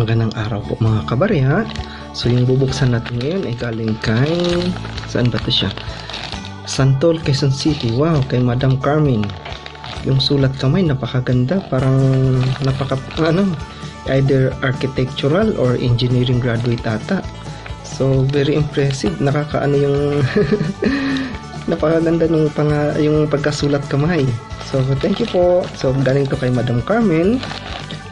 Magandang araw po mga kabarya. So yung bubuksan natin ngayon ay galing kay, saan ba ito siya? Santol, Quezon City. Wow, kay Madam Carmen. Yung sulat kamay napakaganda, parang either architectural or engineering graduate ata. So very impressive, nakakaano yung napakaganda yung pagkasulat kamay. So thank you po. So galing to kay Madam Carmen,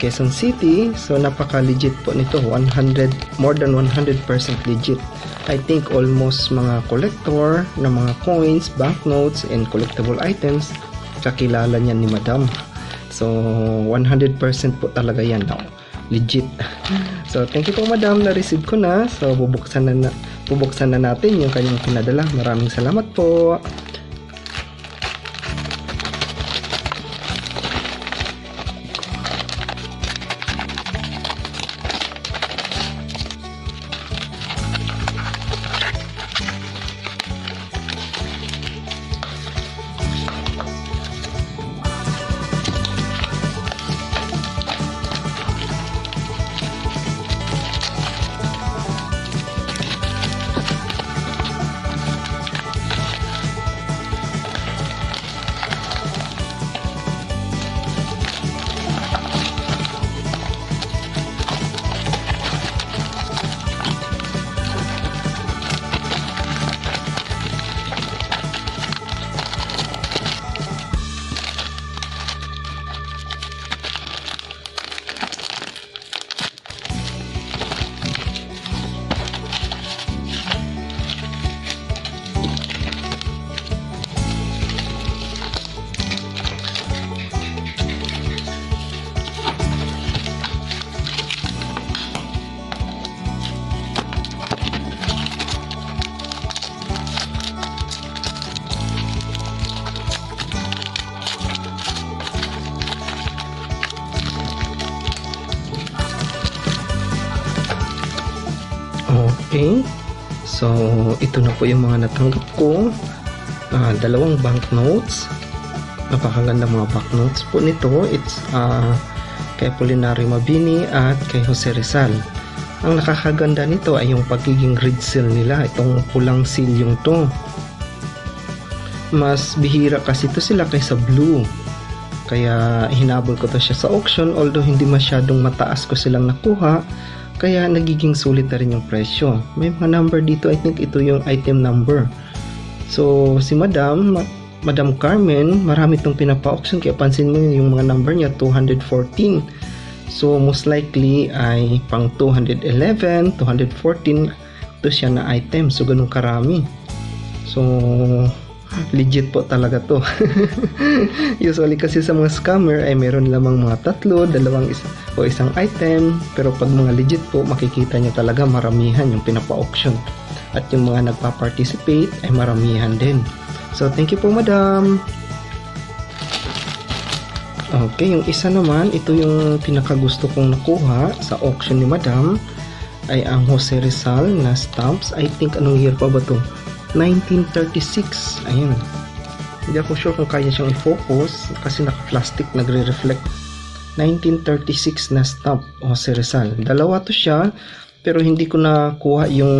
Quezon City. So napaka legit po nito, more than 100% legit. I think almost mga collector ng mga coins, banknotes and collectible items kakilala niyan ni Madam. So 100% po talaga yan, no? Legit. So thank you po Madam, na-receive ko na. So bubuksan na natin yung kanyang pinadala. Maraming salamat po. Okay, so ito na po yung mga natanggap ko. Dalawang banknotes. Napakaganda mga banknotes po nito. It's kay Apolinario Mabini at kay Jose Rizal. Ang nakakaganda nito ay yung pagiging red seal nila. Itong pulang seal yung to. Mas bihira kasi to sila kaysa blue. Kaya hinabol ko to siya sa auction, although hindi masyadong mataas ko silang nakuha. Kaya nagiging sulit na rin yung presyo. May mga number dito, I think ito yung item number. So si Madam Carmen, marami itong pinapa-auction. Kaya pansin mo yung mga number niya, 214. So most likely ay pang 211, 214 ito siya na item. So ganun karami. So legit po talaga to. Usually kasi sa mga scammer ay meron lamang mga tatlo, isang item, pero pag mga legit po makikita nyo talaga maramihan yung pinapa-auction at yung mga nagpa-participate ay maramihan din. So thank you po Madam. Okay, yung isa naman, ito yung pinakagusto kong nakuha sa auction ni Madam ay ang Jose Rizal na stamps. I think anong year pa ba to? 1936. Ayun. Hindi ako sure kung kaya siyang i-focus kasi naka-plastic, nagre-reflect. 1936 na stamp, Jose Rizal. Dalawa to siya, pero hindi ko nakuha yung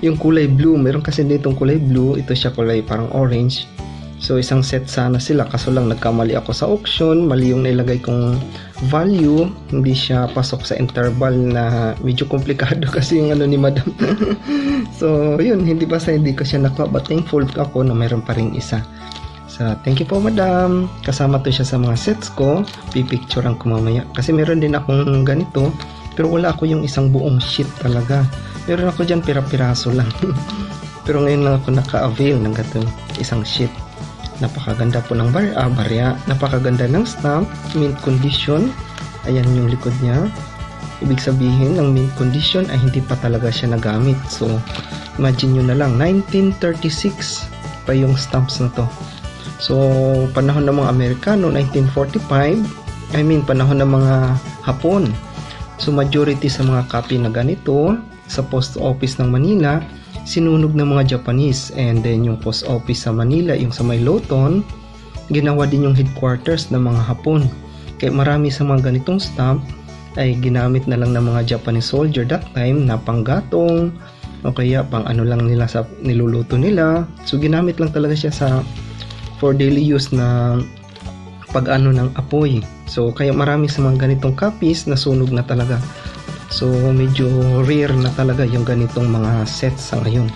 yung kulay blue. Meron kasi ditong kulay blue, ito siya kulay parang orange. So isang set sana sila, kaso lang nagkamali ako sa auction, mali yung nailagay kong value, hindi siya pasok sa interval na medyo komplikado kasi yung ano ni Madam. So yun, hindi ko siya nakuha, but thankful ako na meron pa ring isa. So thank you po Madam. Kasama to siya sa mga sets ko, pipicturean ko mamaya kasi meron din akong ganito, pero wala ako yung isang buong sheet talaga. Meron ako dyan pira-piraso lang. Pero ngayon lang ako naka-avail ng ganitong isang sheet. Napakaganda po ng barya. Napakaganda ng stamp. Mint condition. Ayan yung likod niya. Ibig sabihin, ng mint condition ay hindi pa talaga siya nagamit. So, imagine nyo na lang, 1936 pa yung stamps na to. So, panahon ng mga Amerikano, 1945. Panahon ng mga Hapon. So, majority sa mga copy na ganito sa post office ng Manila sinunog ng mga Japanese, and then yung post office sa Manila, yung sa may Lawton, ginawa din yung headquarters ng mga Hapon. Kaya marami sa mga ganitong stamp ay ginamit na lang ng mga Japanese soldier that time na panggatong o kaya pang ano lang nila sa niluluto nila. So ginamit lang talaga siya for daily use na pag-ano ng apoy. So kaya marami sa mga ganitong copies na sunog na talaga. So medyo rare na talaga yung ganitong mga sets sa ngayon.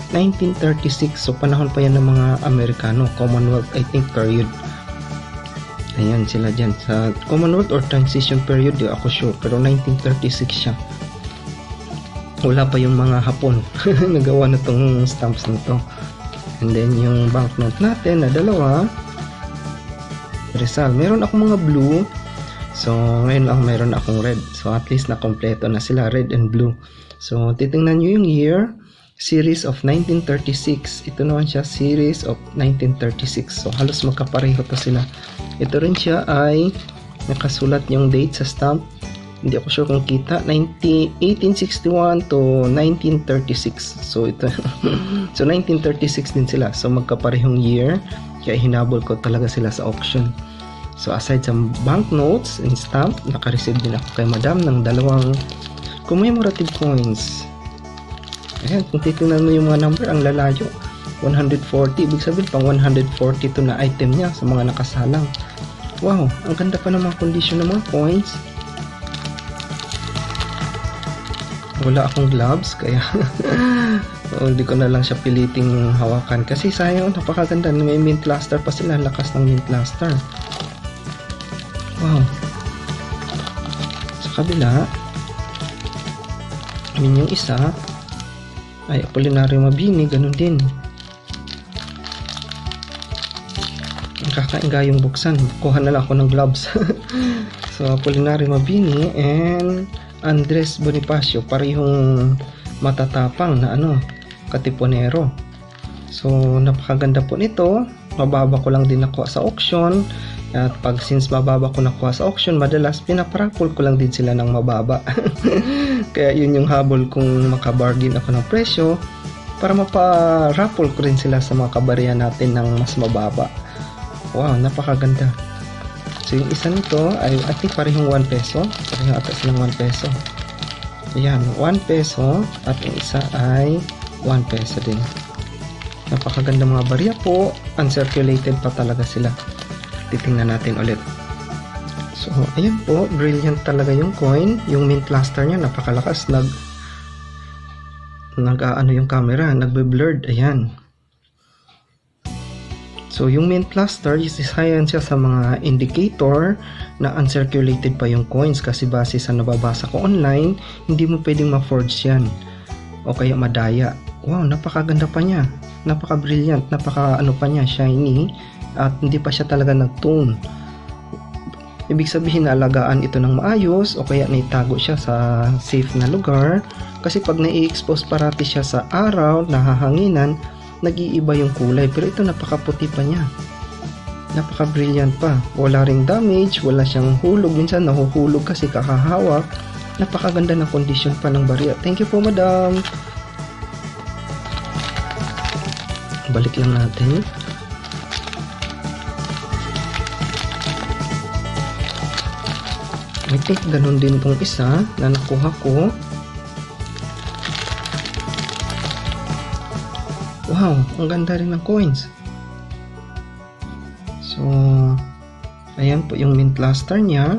1936, so panahon pa yan ng mga Amerikano, Commonwealth I think period. Ayan sila dyan sa Commonwealth or transition period, di ako sure, pero 1936 siya. Wala pa yung mga Hapon nagawa na tong stamps na to. And then yung banknote natin na dalawa, Rizal. Meron akong mga blue, so ngayon lang meron akong red, so at least na kompleto na sila, red and blue. So titingnan nyo yung year, series of 1936. Ito naman siya, series of 1936. So halos magkapareho to sila. Ito rin siya ay nakasulat yung date sa stamp. Hindi ako sure kung kita. 1861 to 1936. So ito. So 1936 din sila. So magkaparehong year. Kaya hinabol ko talaga sila sa auction. So aside sa banknotes and stamp, naka-receive din ako kay madam ng dalawang commemorative coins. Ayan, kung titignan mo yung mga number, ang lalayo. 140, ibig sabihin pang 142 na item niya sa mga nakasalang. Wow, ang ganda pa ng mga condition ng mga coins. Wala akong gloves, kaya hindi ko na lang siya piliting hawakan. Kasi sayang, napakaganda. May mint luster pa sila, lakas ng mint luster. Wow. Sa kabila, yung isa, ay Apolinario Mabini, ganun din. Kakainga yung buksan. Kuha na lang ako ng gloves. So Apolinario Mabini and Andres Bonifacio, parehong matatapang na katipunero. So napakaganda po nito. Mababa ko lang din nakuha sa auction. At since mababa ko nakuha sa auction, madalas pinaparapol ko lang din sila ng mababa. Kaya yun yung habol kung makabargain ako ng presyo para maparapol ko rin sila sa mga kabarya natin ng mas mababa. Wow, napakaganda. So yung isa nito ay I think parehong 1 peso. Parehong ata silang 1 peso. Ayan, 1 peso at yung isa ay 1 peso din. Napakaganda mga barya po. Uncirculated pa talaga sila. Titingnan natin ulit. So, ayan po, brilliant talaga yung coin. Yung mint luster niya, napakalakas. Yung camera, nagbe-blurred. Ayan. So, yung mint luster, isisayan siya sa mga indicator na uncirculated pa yung coins kasi base sa nababasa ko online, hindi mo pwedeng ma-forge yan. O kaya madaya. Wow, napakaganda pa niya. Napaka-brilliant. Pa niya, shiny. At hindi pa siya talaga nag-tone. Ibig sabihin na alagaan ito ng maayos o kaya naitago siya sa safe na lugar kasi pag nai-expose parati siya sa araw, nahahanginan, nag-iiba yung kulay. Pero ito napakaputi pa niya. Napaka-brilliant pa. Wala ring damage, wala siyang hulog. Minsan nahuhulog kasi kakahawak. Napakaganda ng condition pa ng barya. Thank you po, madam. Balik lang natin. I think ganun din tong isa na nakuha ko. Wow, ang ganda rin ng coins. So, ayan po yung mint luster niya.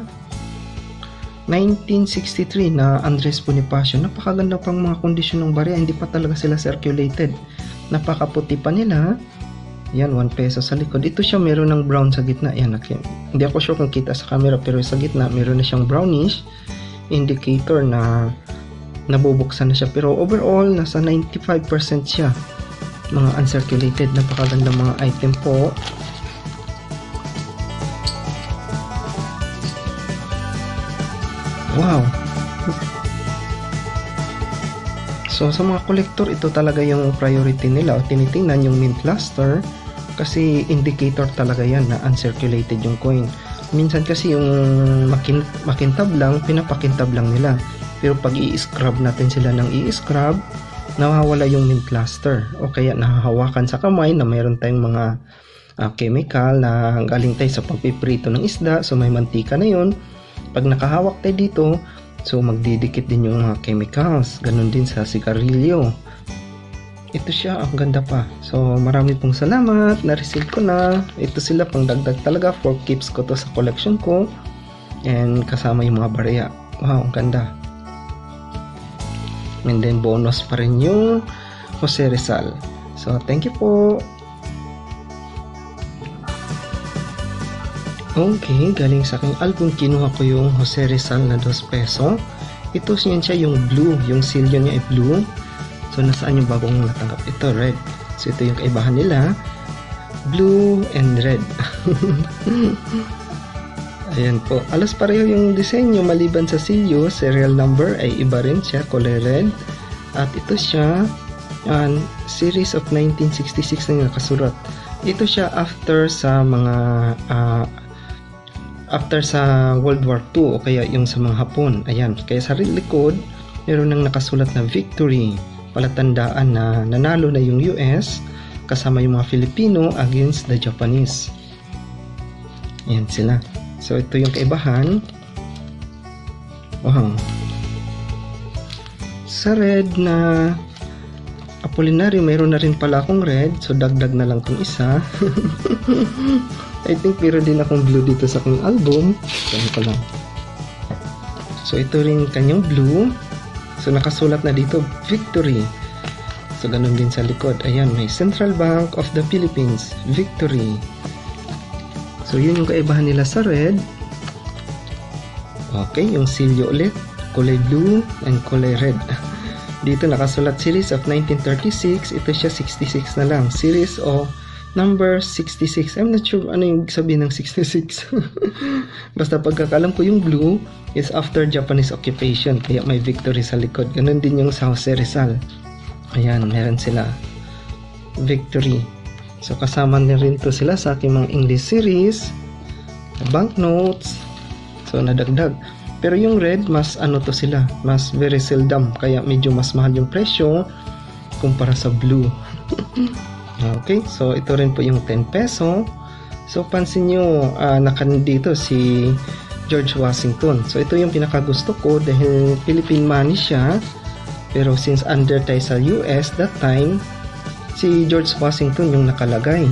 1963 na Andres Bonifacio. Napakaganda pang mga kondisyon ng barya. Hindi pa talaga sila circulated. Napakaputi pa nila. Yan, 1 peso sa likod. Ito siya, meron ng brown sa gitna. Yan, hindi ako sure kung kita sa camera, pero sa gitna, meron na siyang brownish indicator na nabubuksan na siya. Pero overall, nasa 95% siya. Mga uncirculated. Napakaganda mga item po. Wow! So, sa mga collector, ito talaga yung priority nila. O tinitingnan yung mint luster. Kasi indicator talaga yan na uncirculated yung coin. Minsan kasi yung makintab lang, pinapakintab lang nila. Pero pag i-scrub natin sila ng i-scrub, nawawala yung mint luster. O kaya nahahawakan sa kamay na mayroon tayong mga chemical na galing tayo sa pagpiprito ng isda. So may mantika na yun. Pag nakahawak tayo dito, so magdidikit din yung mga chemicals. Ganon din sa sigarilyo. Ito siya, ang ganda pa. So marami pong salamat, na-receive ko na. Ito sila pang dagdag talaga, for keeps ko to sa collection ko. And kasama yung mga barya. Wow, ang ganda. And then bonus pa rin yung Jose Rizal. So thank you po. Okay, galing sa aking album, kinuha ko yung Jose Rizal na 2 peso. Ito siya yung blue, yung silyo niya ay blue. So nasaan yung bagong natanggap? Ito red. So ito yung kaibahan nila, blue and red. Ayan po, alas pareho yung disenyo maliban sa silyo. Serial number ay iba rin siya, kulay red. At ito siya, series of 1966 na nakasulat. Ito siya after sa mga after sa World War II o kaya yung sa mga Hapon. Ayan, kaya sa likod meron nang nakasulat na victory, palatandaan na nanalo na yung US kasama yung mga Filipino against the Japanese. Ayan sila. So ito yung kaibahan. Wow. Sa red na Apolinario, mayroon na rin pala akong red. So dagdag na lang tong isa. I think meron din akong blue dito sa aking album. So lang. So ito rin kanyang blue. So nakasulat na dito victory. So ganun din sa likod. Ayan, may Central Bank of the Philippines victory. So yun yung kaibahan nila sa red. Okay, yung silyo ulit, kulay blue and kulay red. Dito nakasulat series of 1936. Ito siya 66 na lang. Series of number 66. I'm not sure ano yung sabihin ng 66. Basta pagkakalam ko yung blue is after Japanese occupation. Kaya may victory sa likod. Ganun din yung sa Jose Rizal. Ayan, meron sila. Victory. So kasama na rin to sila sa aking mga English series. Banknotes. So nadagdag. Pero yung red, mas ano to sila. Mas very seldom. Kaya medyo mas mahal yung presyo kumpara sa blue. Okay, so ito rin po yung 10 peso. So pansin nyo, nakandito si George Washington. So ito yung pinakagusto ko dahil Philippine money siya. Pero since under tayo sa US that time, si George Washington yung nakalagay.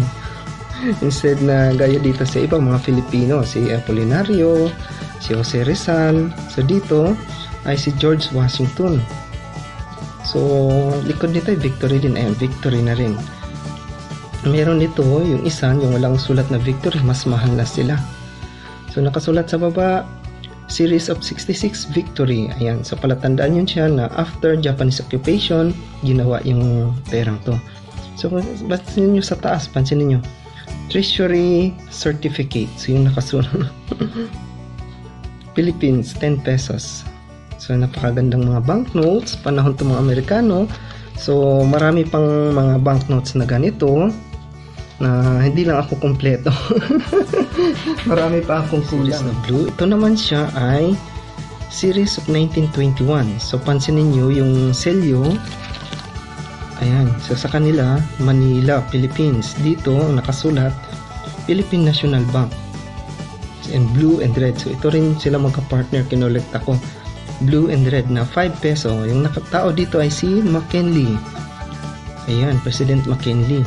Instead na gaya dito sa ibang mga Filipino, si Apolinario, si Jose Rizal. So dito ay si George Washington. So likod nito ay victory din. Ayan, victory na rin. Meron dito yung isa, yung walang sulat na victory, mas mahal na sila. So nakasulat sa baba, series of 66 victory. Ayan, so palatandaan yun siya na after Japanese occupation, ginawa yung perang to. So pansin nyo sa taas, pansin niyo Treasury Certificate. So yung nakasulat Philippines, 10 pesos. So napakagandang mga banknotes, panahon to mga Amerikano. So marami pang mga banknotes na ganito na hindi lang ako kompleto. Marami pa akong kulang na blue. Ito naman siya ay series of 1921. So pansinin niyo yung selyo. Ayan, so sa kanila Manila, Philippines. Dito nakasulat Philippine National Bank. And blue and red. So ito rin sila magka-partner, kinolect ako. Blue and red na 5 peso. Yung nakatao dito ay si McKinley. Ayan, President McKinley.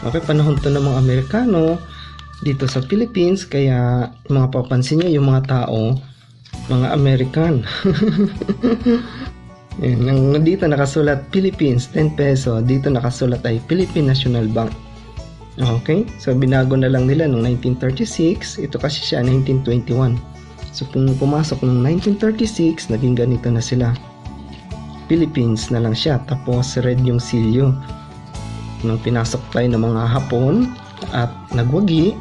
Okay, panahon to ng mga Amerikano dito sa Philippines, kaya mga papansin nyo yung mga tao, mga American. Ayan, dito nakasulat Philippines, 10 peso. Dito nakasulat ay Philippine National Bank. Okay, so binago na lang nila noong 1936. Ito kasi siya 1921. So kung pumasok noong 1936, naging ganito na sila. Philippines na lang siya, tapos red yung silyo. Nung pinasok tayo ng mga Hapon at nagwagi,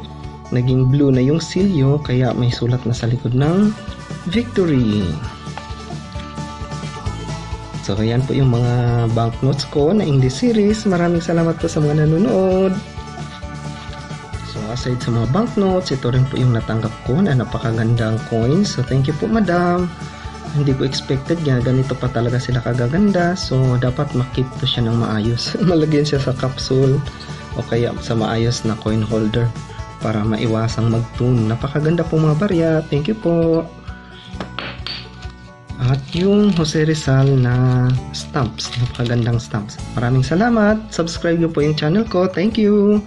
naging blue na yung silyo, kaya may sulat na sa likod ng victory. So ayan po yung mga banknotes ko na English series. Maraming salamat po sa mga nanonood. So aside sa mga banknotes, ito rin po yung natanggap ko na napakagandang coins. So thank you po madam. Hindi ko expected nga ganito pa talaga sila kagaganda. So dapat makip to siya ng maayos. Malagyan siya sa capsule o kaya sa maayos na coin holder. para maiwasang mag-tune. Napakaganda po mga barya. Thank you po. At yung Jose Rizal na stamps, napakagandang stamps. Maraming salamat. Subscribe niyo po yung channel ko. Thank you.